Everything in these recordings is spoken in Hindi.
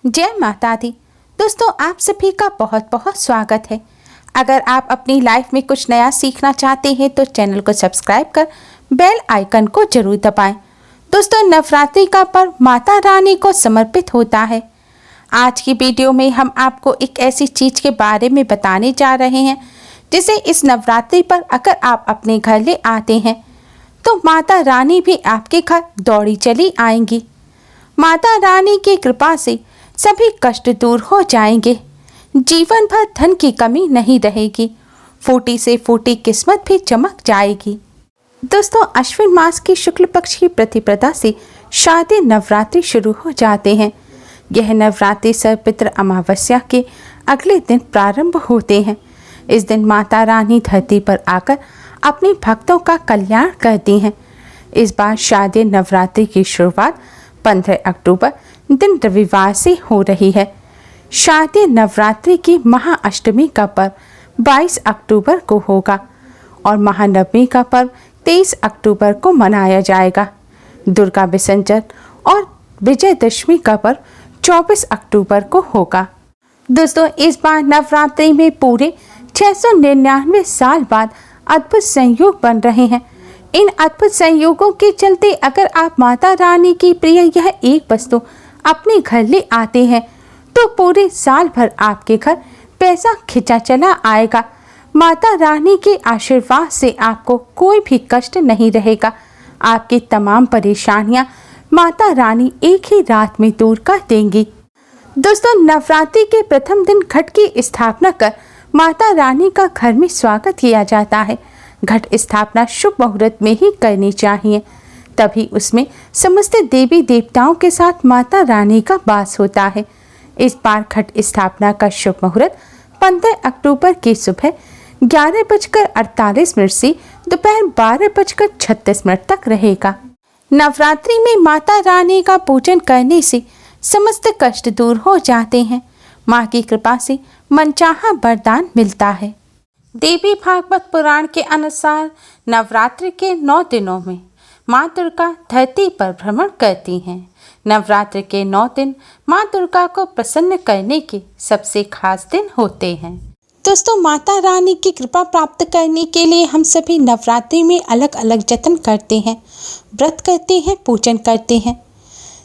जय माता दी। दोस्तों, आप सभी का बहुत बहुत स्वागत है। अगर आप अपनी लाइफ में कुछ नया सीखना चाहते हैं तो चैनल को सब्सक्राइब कर बेल आइकन को जरूर दबाएं। दोस्तों, नवरात्रि का पर्व माता रानी को समर्पित होता है। आज की वीडियो में हम आपको एक ऐसी चीज के बारे में बताने जा रहे हैं जिसे इस नवरात्रि पर अगर आप अपने घर ले आते हैं तो माता रानी भी आपके घर दौड़ी चली आएंगी। माता रानी की कृपा से सभी कष्ट दूर हो जाएंगे, जीवन भर धन की कमी नहीं रहेगी, फूटी से फूटी किस्मत भी चमक जाएगी। दोस्तों, अश्विन मास की शुक्ल पक्ष की प्रतिपदा से शारदीय नवरात्रि शुरू हो जाते हैं। यह नवरात्रि सर्वपित्र अमावस्या के अगले दिन प्रारंभ होते हैं। इस दिन माता रानी धरती पर आकर अपने भक्तों का कल्याण करती हैं। इस बार शारदीय नवरात्रि की शुरुआत 15 अक्टूबर दिन रविवार से हो रही है। शारदीय नवरात्रि की महाअष्टमी का पर्व 22 अक्टूबर को होगा और महानवमी का पर्व 23 अक्टूबर को मनाया जाएगा। दुर्गा विसर्जन और विजयदशमी का पर्व 24 अक्टूबर को होगा। दोस्तों, इस बार नवरात्रि में पूरे 699 साल बाद अद्भुत संयोग बन रहे हैं। इन अद्भुत संयोगों के चलते अगर आप माता रानी की प्रिय यह एक वस्तु अपने घर ले आते हैं तो पूरे साल भर आपके घर पैसा खिंचा चला आएगा। माता रानी के आशीर्वाद से आपको कोई भी कष्ट नहीं रहेगा। आपकी तमाम परेशानियां माता रानी एक ही रात में दूर कर देंगी। दोस्तों, नवरात्रि के प्रथम दिन घट की स्थापना कर माता रानी का घर में स्वागत किया जाता है। घट स्थापना शुभ मुहूर्त में ही करनी चाहिए, तभी उसमें समस्त देवी देवताओं के साथ माता रानी का वास होता है। इस बार घट स्थापना का शुभ मुहूर्त 15 अक्टूबर की सुबह 11:48 से दोपहर 12:36 तक रहेगा। नवरात्रि में माता रानी का पूजन करने से समस्त कष्ट दूर हो जाते हैं। माँ की कृपा से मनचाहा वरदान मिलता है। देवी भागवत पुराण के अनुसार नवरात्रि के 9 दिनों में माँ दुर्गा धरती पर भ्रमण करती हैं। नवरात्रि के 9 दिन माँ दुर्गा को प्रसन्न करने के सबसे खास दिन होते हैं। दोस्तों, माता रानी की कृपा प्राप्त करने के लिए हम सभी नवरात्रि में अलग अलग जतन करते हैं, व्रत करते हैं, पूजन करते हैं।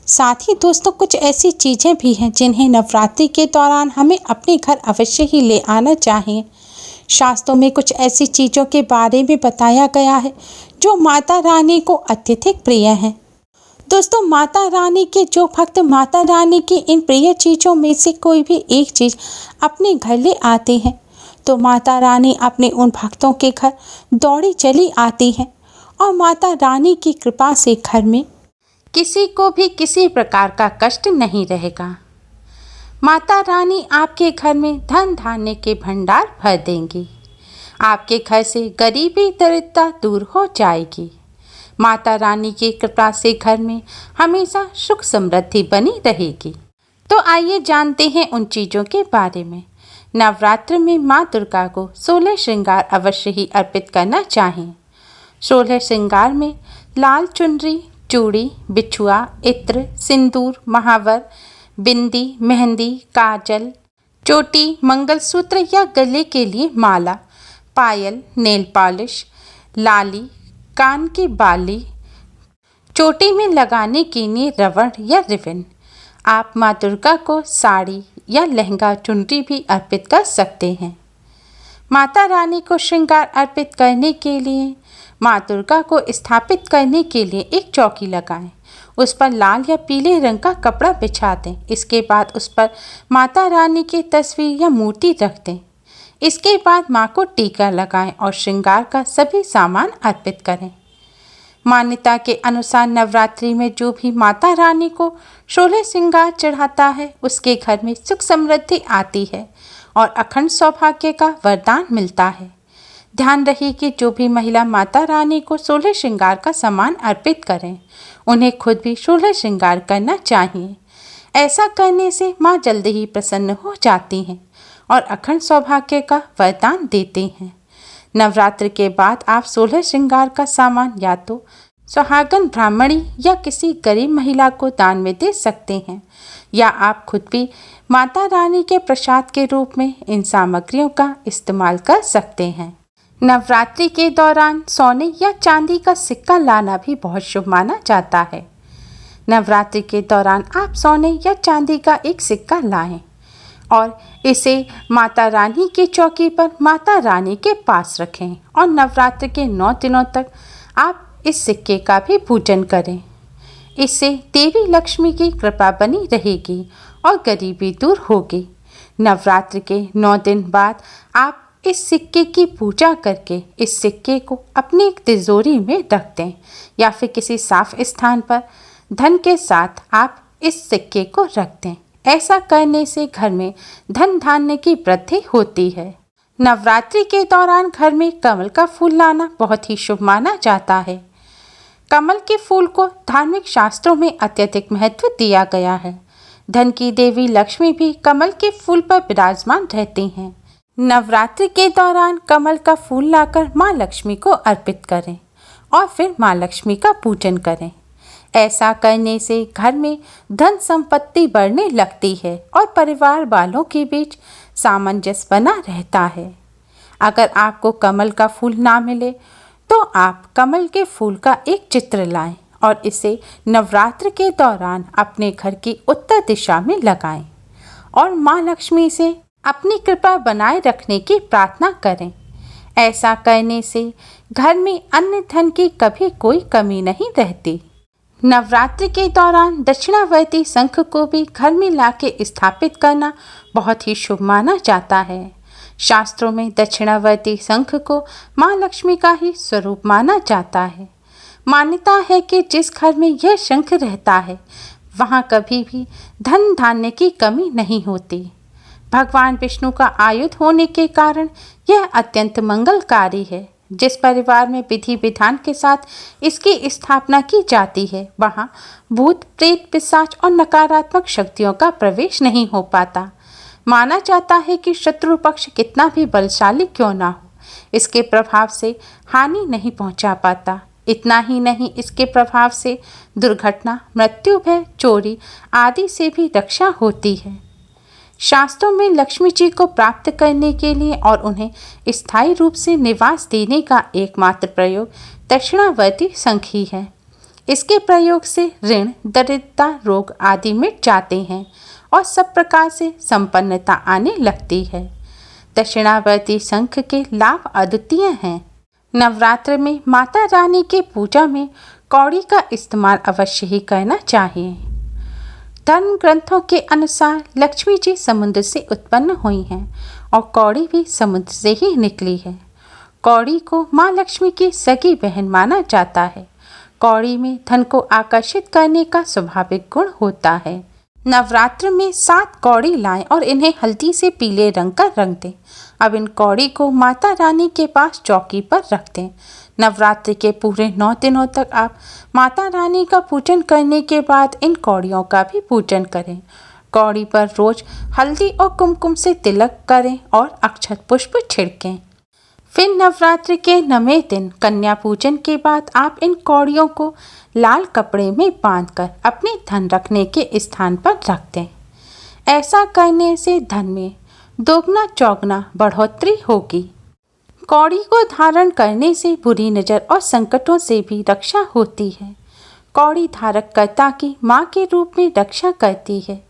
साथ ही दोस्तों, कुछ ऐसी चीज़ें भी हैं जिन्हें नवरात्रि के दौरान हमें अपने घर अवश्य ही ले आना चाहिए। शास्त्रों में कुछ ऐसी चीज़ों के बारे में बताया गया है जो माता रानी को अत्यधिक प्रिय हैं। दोस्तों, माता रानी के जो भक्त माता रानी की इन प्रिय चीज़ों में से कोई भी एक चीज़ अपने घर ले आते हैं तो माता रानी अपने उन भक्तों के घर दौड़ी चली आती हैं और माता रानी की कृपा से घर में किसी को भी किसी प्रकार का कष्ट नहीं रहेगा। माता रानी आपके घर में धन धान्य के भंडार भर देंगी। आपके घर से गरीबी दरिद्रता दूर हो जाएगी। माता रानी की कृपा से घर में हमेशा सुख समृद्धि बनी रहेगी। तो आइए जानते हैं उन चीज़ों के बारे में। नवरात्र में माँ दुर्गा को 16 श्रृंगार अवश्य ही अर्पित करना चाहिए। 16 श्रृंगार में लाल चुनरी, चूड़ी, बिछुआ, इत्र, सिंदूर, महावर, बिंदी, मेहंदी, काजल, चोटी, मंगलसूत्र या गले के लिए माला, पायल, नेल पॉलिश, लाली, कान की बाली, चोटी में लगाने के लिए रबड़ या रिबन। आप माँ दुर्गा को साड़ी या लहंगा चुनरी भी अर्पित कर सकते हैं। माता रानी को श्रृंगार अर्पित करने के लिए माँ दुर्गा को स्थापित करने के लिए एक चौकी लगाएं। उस पर लाल या पीले रंग का कपड़ा बिछा दें। इसके बाद उस पर माता रानी की तस्वीर या मूर्ति रख दें। इसके बाद माँ को टीका लगाएं और श्रृंगार का सभी सामान अर्पित करें। मान्यता के अनुसार नवरात्रि में जो भी माता रानी को 16 श्रृंगार चढ़ाता है उसके घर में सुख समृद्धि आती है और अखंड सौभाग्य का वरदान मिलता है। ध्यान रहे कि जो भी महिला माता रानी को 16 श्रृंगार का सामान अर्पित करें उन्हें खुद भी 16 श्रृंगार करना चाहिए। ऐसा करने से माँ जल्दी ही प्रसन्न हो जाती हैं और अखंड सौभाग्य का वरदान देते हैं। नवरात्र के बाद आप 16 श्रृंगार का सामान या तो सुहागन ब्राह्मणी या किसी गरीब महिला को दान में दे सकते हैं या आप खुद भी माता रानी के प्रसाद के रूप में इन सामग्रियों का इस्तेमाल कर सकते हैं। नवरात्रि के दौरान सोने या चांदी का सिक्का लाना भी बहुत शुभ माना जाता है। नवरात्रि के दौरान आप सोने या चांदी का एक सिक्का लाएं और इसे माता रानी की चौकी पर माता रानी के पास रखें और नवरात्रि के 9 दिनों तक आप इस सिक्के का भी पूजन करें। इससे देवी लक्ष्मी की कृपा बनी रहेगी और गरीबी दूर होगी। नवरात्रि के 9 दिन बाद आप इस सिक्के की पूजा करके इस सिक्के को अपनी तिजोरी में रख दें या फिर किसी साफ स्थान पर धन के साथ आप इस सिक्के को रख दें। ऐसा करने से घर में धन धान्य की वृद्धि होती है। नवरात्रि के दौरान घर में कमल का फूल लाना बहुत ही शुभ माना जाता है। कमल के फूल को धार्मिक शास्त्रों में अत्यधिक महत्व दिया गया है। धन की देवी लक्ष्मी भी कमल के फूल पर विराजमान रहती हैं। नवरात्रि के दौरान कमल का फूल लाकर माँ लक्ष्मी को अर्पित करें और फिर माँ लक्ष्मी का पूजन करें। ऐसा करने से घर में धन संपत्ति बढ़ने लगती है और परिवार वालों के बीच सामंजस्य बना रहता है। अगर आपको कमल का फूल ना मिले तो आप कमल के फूल का एक चित्र लाएं और इसे नवरात्र के दौरान अपने घर की उत्तर दिशा में लगाएं और माँ लक्ष्मी से अपनी कृपा बनाए रखने की प्रार्थना करें। ऐसा करने से घर में अन्न धन की कभी कोई कमी नहीं रहती। नवरात्रि के दौरान दक्षिणावर्ती शंख को भी घर में लाके स्थापित करना बहुत ही शुभ माना जाता है। शास्त्रों में दक्षिणावर्ती शंख को माँ लक्ष्मी का ही स्वरूप माना जाता है। मान्यता है कि जिस घर में यह शंख रहता है वहाँ कभी भी धन धान्य की कमी नहीं होती। भगवान विष्णु का आयुध होने के कारण यह अत्यंत मंगलकारी है। जिस परिवार में विधि विधान के साथ इसकी स्थापना की जाती है वहाँ भूत प्रेत पिशाच और नकारात्मक शक्तियों का प्रवेश नहीं हो पाता। माना जाता है कि शत्रु पक्ष कितना भी बलशाली क्यों ना हो, इसके प्रभाव से हानि नहीं पहुँचा पाता। इतना ही नहीं, इसके प्रभाव से दुर्घटना, मृत्यु, भय, चोरी आदि से भी रक्षा होती है। शास्त्रों में लक्ष्मी जी को प्राप्त करने के लिए और उन्हें स्थायी रूप से निवास देने का एकमात्र प्रयोग दक्षिणावर्ती शंख ही है। इसके प्रयोग से ऋण, दरिद्रता, रोग आदि मिट जाते हैं और सब प्रकार से संपन्नता आने लगती है। दक्षिणावर्ती शंख के लाभ अद्वितीय हैं। नवरात्र में माता रानी के पूजा में कौड़ी का इस्तेमाल अवश्य ही करना चाहिए। धर्म ग्रंथों के अनुसार लक्ष्मी जी समुद्र से उत्पन्न हुई हैं और कौड़ी भी समुद्र से ही निकली है। कौड़ी को माँ लक्ष्मी की सगी बहन माना जाता है। कौड़ी में धन को आकर्षित करने का स्वाभाविक गुण होता है। नवरात्र में 7 कौड़ी लाएं और इन्हें हल्दी से पीले रंग का रंग दें। अब इन कौड़ी को माता रानी के पास चौकी पर रख दें। नवरात्रि के पूरे 9 दिनों तक आप माता रानी का पूजन करने के बाद इन कौड़ियों का भी पूजन करें। कौड़ी पर रोज हल्दी और कुमकुम से तिलक करें और अक्षत पुष्प छिड़कें। फिर नवरात्रि के 9वें दिन कन्या पूजन के बाद आप इन कौड़ियों को लाल कपड़े में बांधकर अपने धन रखने के स्थान पर रख दें। ऐसा करने से धन में दोगुना चौगुना बढ़ोतरी होगी। कौड़ी को धारण करने से बुरी नज़र और संकटों से भी रक्षा होती है। कौड़ी धारक कर्ता की माँ के रूप में रक्षा करती है।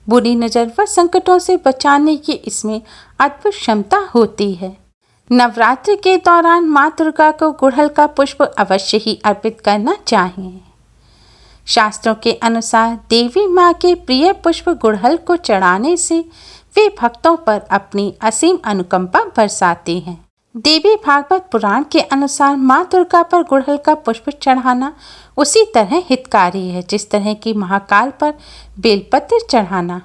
बुरी नज़र व संकटों से बचाने की इसमें अद्भुत क्षमता होती है। नवरात्रि के दौरान माँ दुर्गा को गुड़हल का पुष्प अवश्य ही अर्पित करना चाहिए। शास्त्रों के अनुसार देवी माँ के प्रिय पुष्प गुड़हल को चढ़ाने से वे भक्तों पर अपनी असीम अनुकंपा बरसाती हैं। देवी भागवत पुराण के अनुसार माँ दुर्गा पर गुड़हल का पुष्प चढ़ाना उसी तरह हितकारी है जिस तरह की महाकाल पर बेलपत्र चढ़ाना।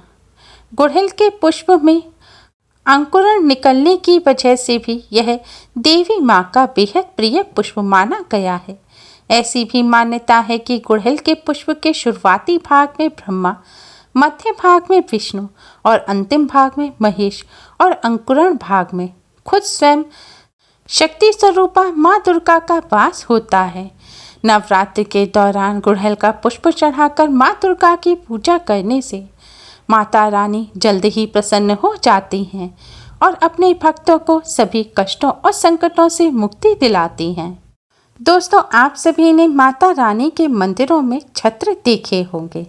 गुड़हल के पुष्प में अंकुरण निकलने की वजह से भी यह देवी माँ का बेहद प्रिय पुष्प माना गया है। ऐसी भी मान्यता है कि गुड़हल के पुष्प के शुरुआती भाग में ब्रह्मा, मध्य भाग में विष्णु और अंतिम भाग में महेश और अंकुरण भाग में खुद स्वयं शक्ति स्वरूपा माँ दुर्गा का वास होता है। नवरात्रि के दौरान गुड़हल का पुष्प चढ़ाकर माँ दुर्गा की पूजा करने से माता रानी जल्द ही प्रसन्न हो जाती हैं और अपने भक्तों को सभी कष्टों और संकटों से मुक्ति दिलाती हैं। दोस्तों, आप सभी ने माता रानी के मंदिरों में छत्र देखे होंगे।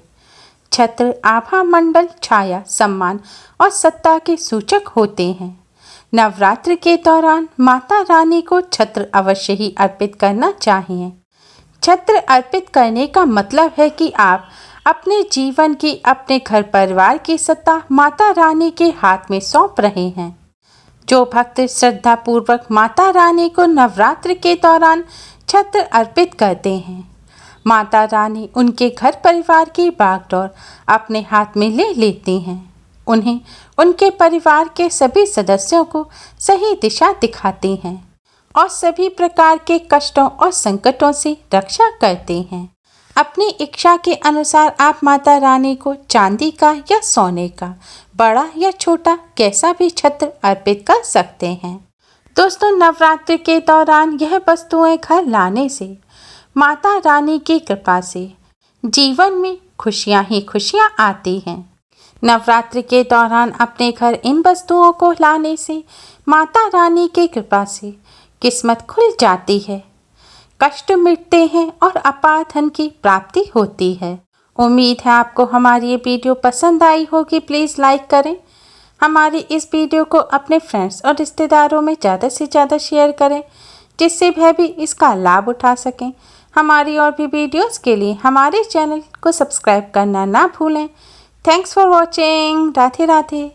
छत्र आभा मंडल, छाया, सम्मान और सत्ता के सूचक होते हैं। नवरात्र के दौरान माता रानी को छत्र अवश्य ही अर्पित करना चाहिए। छत्र अर्पित करने का मतलब है कि आप अपने जीवन की, अपने घर परिवार की सत्ता माता रानी के हाथ में सौंप रहे हैं। जो भक्त श्रद्धा पूर्वक माता रानी को नवरात्र के दौरान छत्र अर्पित करते हैं, माता रानी उनके घर परिवार की बागडोर अपने हाथ में ले लेती हैं। उन्हें उनके परिवार के सभी सदस्यों को सही दिशा दिखाती हैं और सभी प्रकार के कष्टों और संकटों से रक्षा करते हैं। अपनी इच्छा के अनुसार आप माता रानी को चांदी का या सोने का, बड़ा या छोटा, कैसा भी छत्र अर्पित कर सकते हैं। दोस्तों, नवरात्र के दौरान यह वस्तुएं घर लाने से माता रानी की कृपा से जीवन में खुशियां ही खुशियां आती हैं। नवरात्र के दौरान अपने घर इन वस्तुओं को लाने से माता रानी की कृपा से किस्मत खुल जाती है, कष्ट मिटते हैं और अपार धन की प्राप्ति होती है। उम्मीद है आपको हमारी ये वीडियो पसंद आई होगी। प्लीज़ लाइक करें। हमारी इस वीडियो को अपने फ्रेंड्स और रिश्तेदारों में ज़्यादा से ज़्यादा शेयर करें, जिससे वह भी इसका लाभ उठा सकें। हमारी और भी वीडियोस के लिए हमारे चैनल को सब्सक्राइब करना ना भूलें। Thanks for watching. Radhe Radhe.